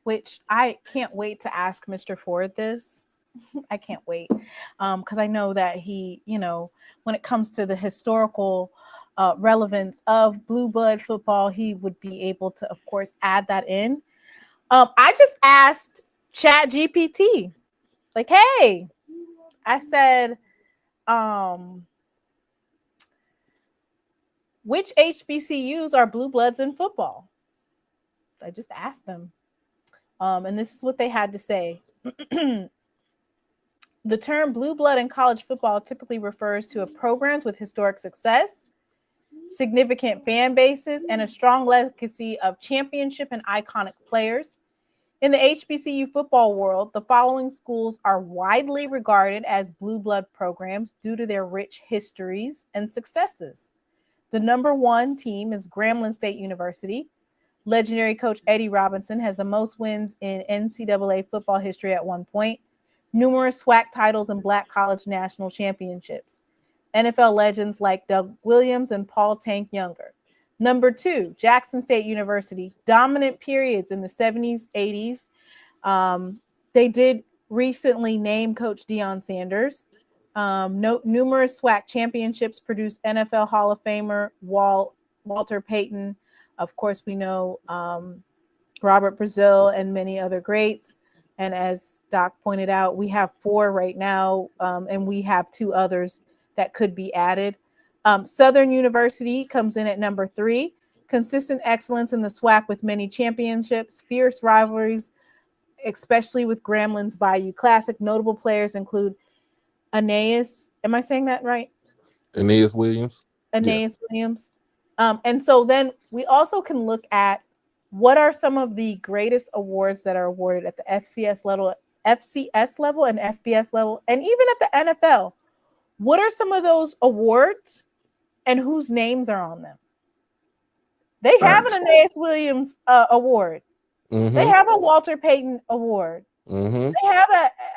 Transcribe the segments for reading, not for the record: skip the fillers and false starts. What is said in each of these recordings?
which I can't wait to ask Mr. Ford this. I can't wait because I know that he, when it comes to the historical relevance of blue blood football, he would be able to, of course, add that in. I just asked Chat GPT, like, hey, I said, which HBCUs are blue bloods in football? I just asked them. And this is what they had to say. The term blue blood in college football typically refers to programs with historic success, significant fan bases, and a strong legacy of championship and iconic players. In the HBCU football world, the following schools are widely regarded as blue blood programs due to their rich histories and successes. The number one team is Grambling State University. Legendary coach Eddie Robinson has the most wins in NCAA football history at one point. Numerous SWAC titles and Black College National Championships. NFL legends like Doug Williams and Paul Tank Younger. Number two, Jackson State University. Dominant periods in the 70s, 80s. They did recently name Coach Deion Sanders. Numerous SWAC championships produced NFL Hall of Famer Walter Payton. Of course, we know Robert Brazile and many other greats. And as Doc pointed out, we have 4 right now, and we have 2 others that could be added. Southern University comes in at number 3. Consistent excellence in the SWAC with many championships, fierce rivalries, especially with Grambling's Bayou Classic. Notable players include Aeneas. Am I saying that right? Aeneas Williams. Williams. And so then we also can look at what are some of the greatest awards that are awarded at the FCS level and FBS level, and even at the NFL. What are some of those awards and whose names are on them? They have an Aeneas Williams award. Mm-hmm. They have a Walter Payton award. Mm-hmm. They have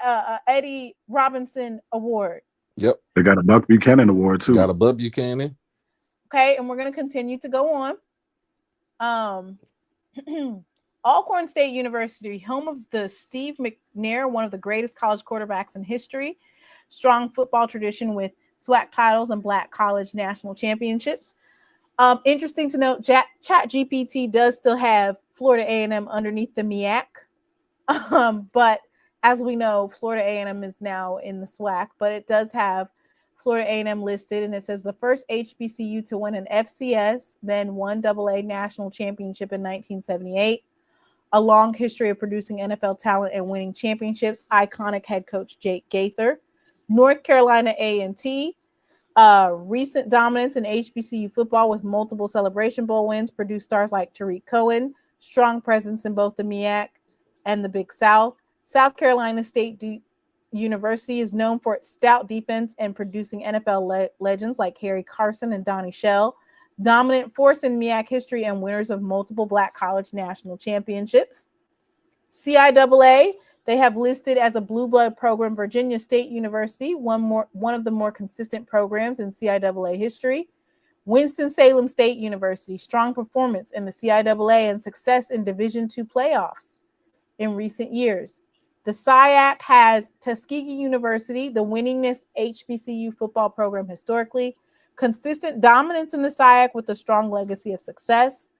a Eddie Robinson award. Yep. They got a Buck Buchanan award too. Got a Buck Buchanan. Okay, and we're going to continue to go on. Alcorn State University, home of the Steve McNair, one of the greatest college quarterbacks in history. Strong football tradition with SWAC titles and Black College National Championships. Interesting to note, ChatGPT does still have Florida A&M underneath the MEAC. But as we know, Florida A&M is now in the SWAC, but it does have Florida A&M listed, and it says the first HBCU to win an FCS, then one AA national championship in 1978. A long history of producing NFL talent and winning championships. Iconic head coach Jake Gaither. North Carolina A&T. Recent dominance in HBCU football with multiple Celebration Bowl wins. Produced stars like Tariq Cohen. Strong presence in both the MEAC and the Big South. South Carolina State University is known for its stout defense and producing NFL legends like Harry Carson and Donnie Shell. Dominant force in MEAC history and winners of multiple Black College National Championships. CIAA, they have listed as a blue blood program Virginia State University, one of the more consistent programs in CIAA history. Winston-Salem State University, strong performance in the CIAA and success in Division II playoffs in recent years. The SIAC has Tuskegee University, the winningest HBCU football program historically. Consistent dominance in the SIAC with a strong legacy of success.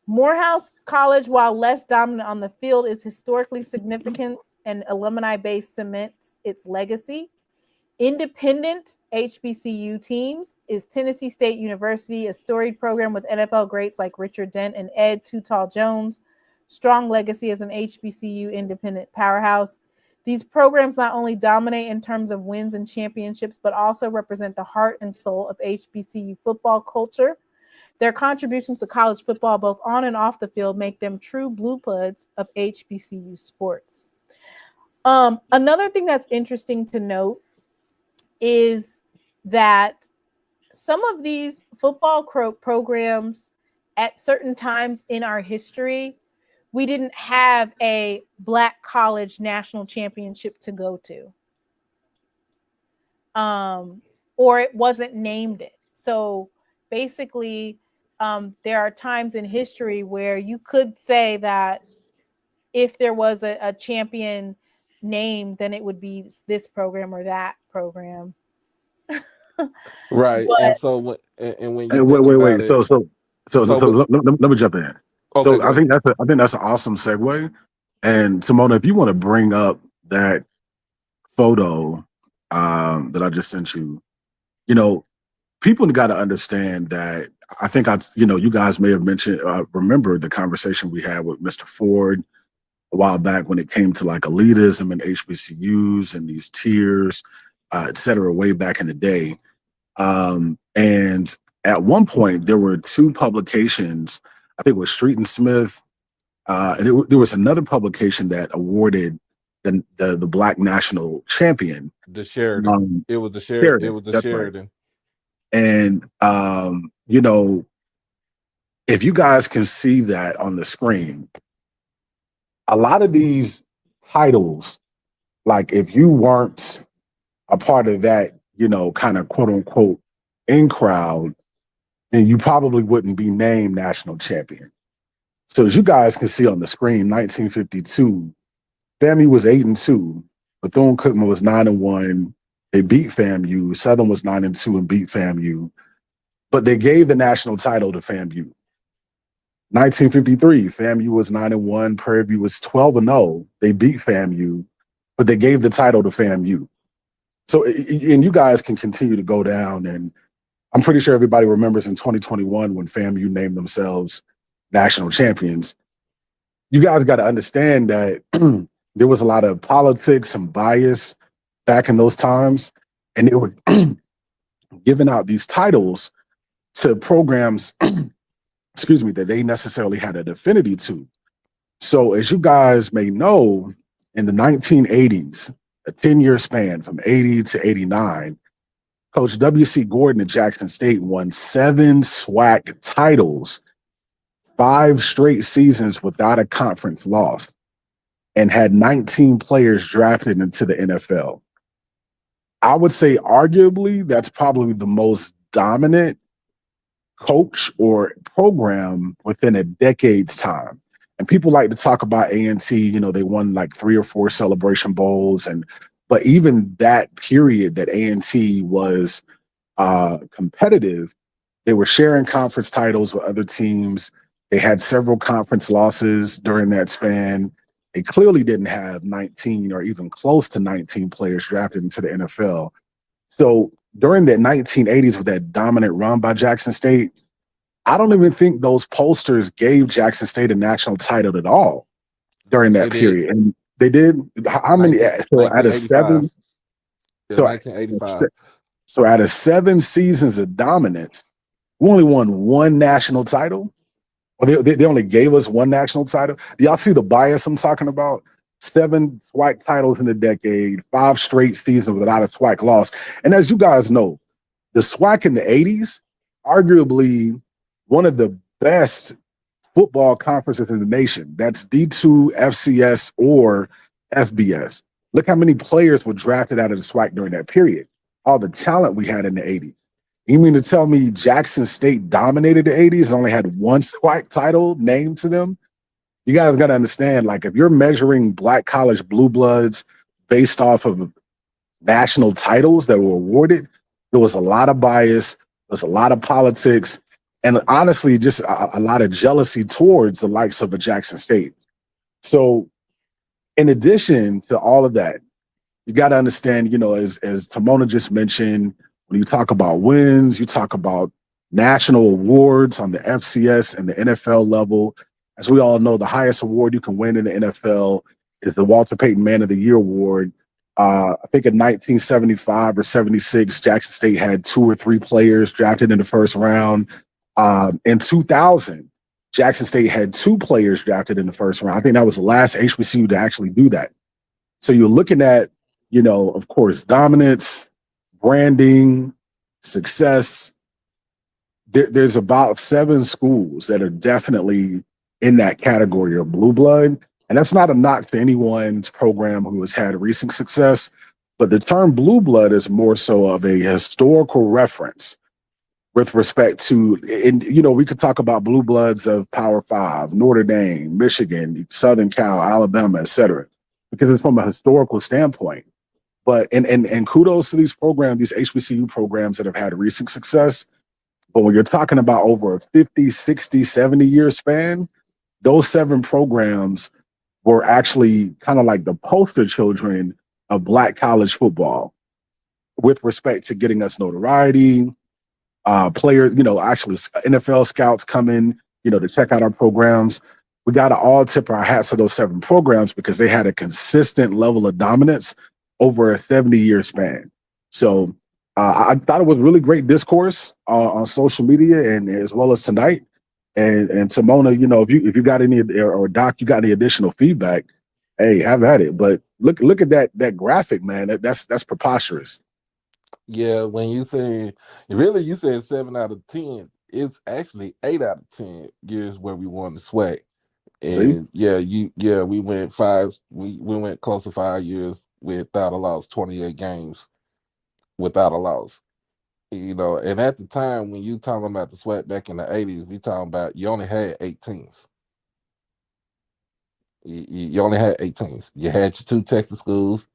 Morehouse College, while less dominant on the field, is historically significant and alumni-based cements its legacy. Independent HBCU teams is Tennessee State University, a storied program with NFL greats like Richard Dent and Ed Too Tall Jones. Strong legacy as an HBCU independent powerhouse. These programs not only dominate in terms of wins and championships, but also represent the heart and soul of HBCU football culture. Their contributions to college football, both on and off the field, make them true bluebloods of HBCU sports. Another thing that's interesting to note is that some of these football programs at certain times in our history, we didn't have a Black College National Championship to go to. Or it wasn't named it. So basically, there are times in history where you could say that if there was a champion name, then it would be this program or that program. Right. But And so when you And think about wait. it, So so but, let me jump in. okay, So go ahead. I think that's an awesome segue. And Timona, if you want to bring up that photo that I just sent you, you know, people got to understand that. I think you guys may have mentioned, remember the conversation we had with Mr. Ford a while back when it came to like elitism and HBCUs and these tiers, et cetera, way back in the day. And at one point, there were two publications, I think it was Street and Smith, and there was another publication that awarded the Black National Champion. The Sheridan. It was the Sheridan. It Sheridan, was the that's right. Sheridan. And, if you guys can see that on the screen, a lot of these titles, like if you weren't a part of that, kind of quote unquote in crowd, then you probably wouldn't be named national champion. So as you guys can see on the screen, 1952, FAMU was 8-2, Bethune-Cookman was 9-1. They beat FAMU. Southern was 9-2 and beat FAMU, but they gave the national title to FAMU. 1953, FAMU was 9-1. Prairie View was 12-0. They beat FAMU, but they gave the title to FAMU. So, and you guys can continue to go down, and I'm pretty sure everybody remembers in 2021 when FAMU named themselves national champions. You guys got to understand that there was a lot of politics and bias back in those times, and they were giving out these titles to programs, excuse me, that they necessarily had an affinity to. So as you guys may know, in the 1980s, a 10-year span from 80 to 89, Coach W.C. Gordon at Jackson State won 7 SWAC titles, 5 straight seasons without a conference loss, and had 19 players drafted into the NFL. I would say arguably that's probably the most dominant coach or program within a decade's time. And people like to talk about A&T, they won like 3 or 4 Celebration Bowls. But even that period that A&T was competitive, they were sharing conference titles with other teams. They had several conference losses during that span. They clearly didn't have 19 or even close to 19 players drafted into the NFL. So during the 1980s with that dominant run by Jackson State, I don't even think those posters gave Jackson State a national title at all during that period. And they did. How many? So out of 7, so 1985. So out of 7 seasons of dominance, we only won 1 national title. Well, they only gave us 1 national title. Do y'all see the bias I'm talking about? 7 SWAC titles in a decade, 5 straight seasons without a SWAC loss. And as you guys know, the SWAC in the 80s, arguably one of the best football conferences in the nation. That's D2, FCS, or FBS. Look how many players were drafted out of the SWAC during that period. All the talent we had in the 80s. You mean to tell me Jackson State dominated the 80s and only had 1 SWAC title named to them? You guys got to understand, like, if you're measuring Black college blue bloods based off of national titles that were awarded, there was a lot of bias, there's a lot of politics, and honestly, just a lot of jealousy towards the likes of a Jackson State. So in addition to all of that, you got to understand, as Timona just mentioned, when you talk about wins, you talk about national awards on the FCS and the NFL level. As we all know, the highest award you can win in the NFL is the Walter Payton Man of the Year Award. I think in 1975 or 76, Jackson State had 2 or 3 players drafted in the first round. In 2000, Jackson State had 2 players drafted in the first round. I think that was the last HBCU to actually do that. So you're looking at, of course, dominance, branding, success. There's about 7 schools that are definitely in that category of blue blood. And that's not a knock to anyone's program who has had recent success, but the term blue blood is more so of a historical reference with respect to, and we could talk about blue bloods of Power 5, Notre Dame, Michigan, Southern Cal, Alabama, etc., because it's from a historical standpoint. But and kudos to these programs, these HBCU programs that have had recent success. But when you're talking about over a 50, 60, 70-year span, those 7 programs were actually kind of like the poster children of Black college football with respect to getting us notoriety, players, actually NFL scouts coming, to check out our programs. We got to all tip our hats to those 7 programs because they had a consistent level of dominance over a 70-year span. So I thought it was really great discourse on social media and as well as tonight. And Simona, if you got any, or Doc, you got any additional feedback, hey, have at it. But look at that graphic, man. That's preposterous. Yeah, when you say you said 7 out of 10, it's actually 8 out of 10 years where we won the SWAC. And See? we went 5. We went close to 5 years without a loss, 28 games without a loss. And at the time when you talking about the SWAC back in the 80s, we talking about you only had 8 teams. You only had 8 teams. You had your 2 Texas schools,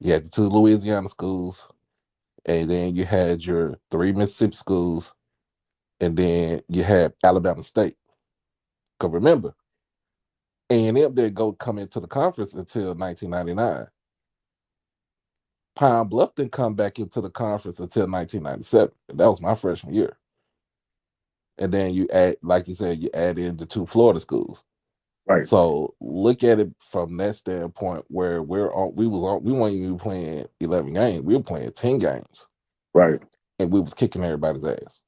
you had the 2 Louisiana schools, and then you had your 3 Mississippi schools, and then you had Alabama State. Because remember, A&M didn't come into the conference until 1999. Pine Bluff didn't come back into the conference until 1997. And that was my freshman year. And then you add, like you said, you add in the 2 Florida schools. Right. So look at it from that standpoint where we weren't even playing 11 games. We were playing 10 games. Right. And we was kicking everybody's ass.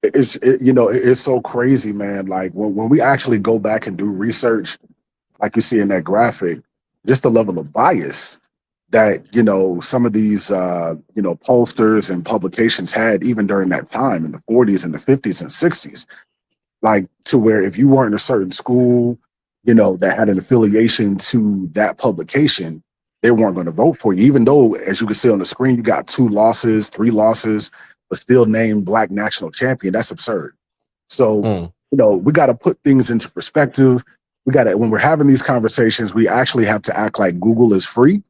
It's so crazy, man. Like when we actually go back and do research, like you see in that graphic, just the level of bias that some of these pollsters and publications had even during that time in the 40s and the 50s and 60s, like to where if you weren't in a certain school, that had an affiliation to that publication, they weren't going to vote for you, even though, as you can see on the screen, you got 2 losses, 3 losses, but still named Black national champion. That's absurd. So, we got to put things into perspective. We got to, when we're having these conversations, we actually have to act like Google is free,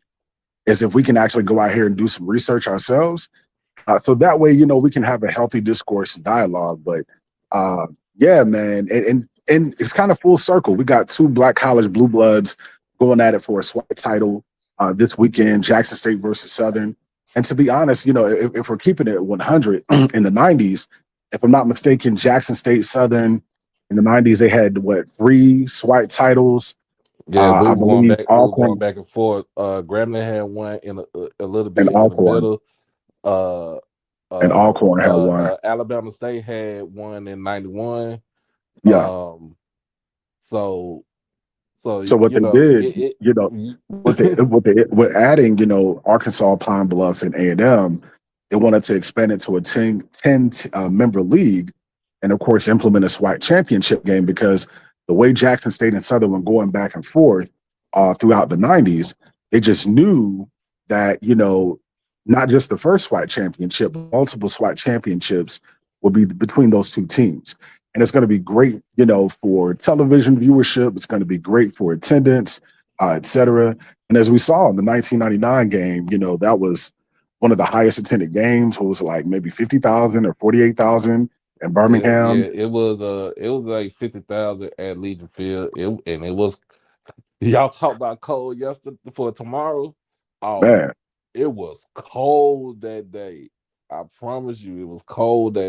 as if we can actually go out here and do some research ourselves. So that way, we can have a healthy discourse and dialogue. But yeah, man. And it's kind of full circle. We got 2 Black college blue bloods going at it for a SWAC title this weekend, Jackson State versus Southern. And to be honest, if we're keeping it 100 in the 90s, if I'm not mistaken, Jackson State, Southern in the 90s, they had 3 SWAC titles. Yeah, I believe we were going back and forth. Grambling had one in a little bit in the middle. And Alcorn had one. Alabama State had one in 91. Yeah. So what they did, with adding, Arkansas, Pine Bluff, and A&M, they wanted to expand it to a 10 member league, and of course implement a SWAC championship game, because the way Jackson State and Southern were going back and forth throughout the 90s, they just knew that, not just the first SWAC championship, multiple SWAC championships will be between those 2 teams. And it's going to be great, for television viewership. It's going to be great for attendance, et cetera. And as we saw in the 1999 game, that was one of the highest attended games. It was like maybe 50,000 or 48,000 in Birmingham. Yeah, it was like 50,000 at Legion Field. It was, y'all talk about cold yesterday for tomorrow. Oh man, it was cold that day. I promise you, it was cold that